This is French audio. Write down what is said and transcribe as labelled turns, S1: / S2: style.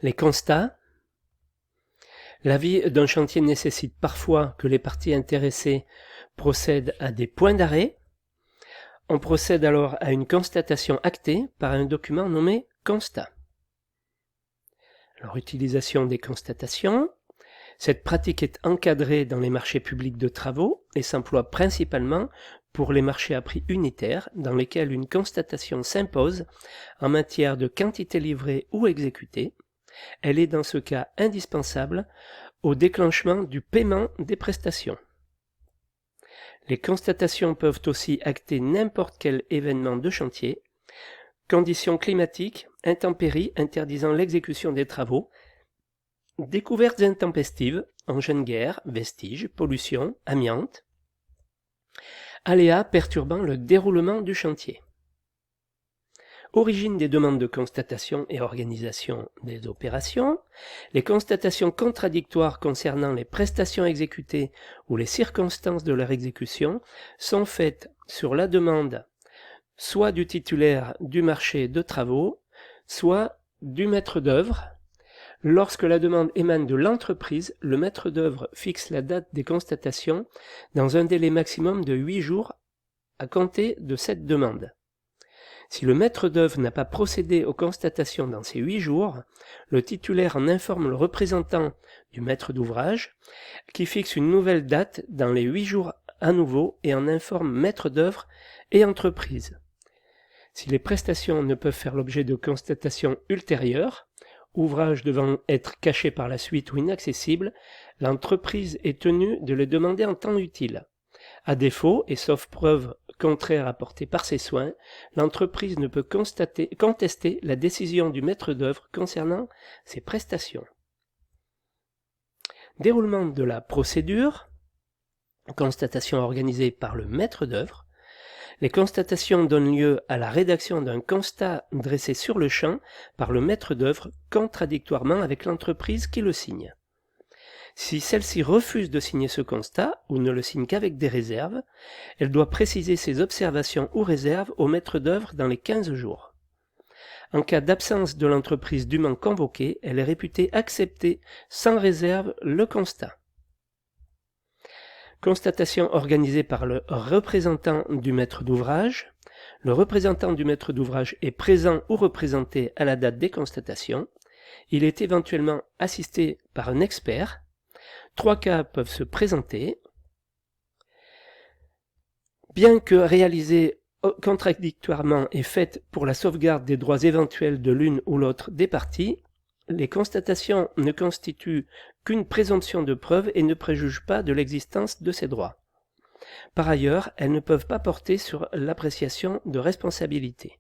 S1: Les constats. L'avis d'un chantier nécessite parfois que les parties intéressées procèdent à des points d'arrêt. On procède alors à une constatation actée par un document nommé constat. Alors, utilisation des constatations. Cette pratique est encadrée dans les marchés publics de travaux et s'emploie principalement pour les marchés à prix unitaire dans lesquels une constatation s'impose en matière de quantité livrée ou exécutée. Elle est dans ce cas indispensable au déclenchement du paiement des prestations. Les constatations peuvent aussi acter n'importe quel événement de chantier, conditions climatiques, intempéries interdisant l'exécution des travaux, découvertes intempestives, engins de guerre, vestiges, pollution, amiante, aléas perturbant le déroulement du chantier. Origine des demandes de constatation et organisation des opérations. Les constatations contradictoires concernant les prestations exécutées ou les circonstances de leur exécution sont faites sur la demande soit du titulaire du marché de travaux, soit du maître d'œuvre. Lorsque la demande émane de l'entreprise, le maître d'œuvre fixe la date des constatations dans un délai maximum de 8 jours à compter de cette demande. Si le maître d'œuvre n'a pas procédé aux constatations dans ces 8 jours, le titulaire en informe le représentant du maître d'ouvrage, qui fixe une nouvelle date dans les 8 jours à nouveau et en informe maître d'œuvre et entreprise. Si les prestations ne peuvent faire l'objet de constatations ultérieures, ouvrage devant être caché par la suite ou inaccessible, l'entreprise est tenue de le demander en temps utile. À défaut, et sauf preuve contraire apportée par ses soins, l'entreprise ne peut contester la décision du maître d'œuvre concernant ses prestations. Déroulement de la procédure. Constatation organisée par le maître d'œuvre. Les constatations donnent lieu à la rédaction d'un constat dressé sur le champ par le maître d'œuvre contradictoirement avec l'entreprise qui le signe. Si celle-ci refuse de signer ce constat ou ne le signe qu'avec des réserves, elle doit préciser ses observations ou réserves au maître d'œuvre dans les 15 jours. En cas d'absence de l'entreprise dûment convoquée, elle est réputée accepter sans réserve le constat. Constatation organisée par le représentant du maître d'ouvrage. Le représentant du maître d'ouvrage est présent ou représenté à la date des constatations. Il est éventuellement assisté par un expert. 3 cas peuvent se présenter. Bien que réalisée contradictoirement et faite pour la sauvegarde des droits éventuels de l'une ou l'autre des parties, les constatations ne constituent qu'une présomption de preuve et ne préjugent pas de l'existence de ces droits. Par ailleurs, elles ne peuvent pas porter sur l'appréciation de responsabilité.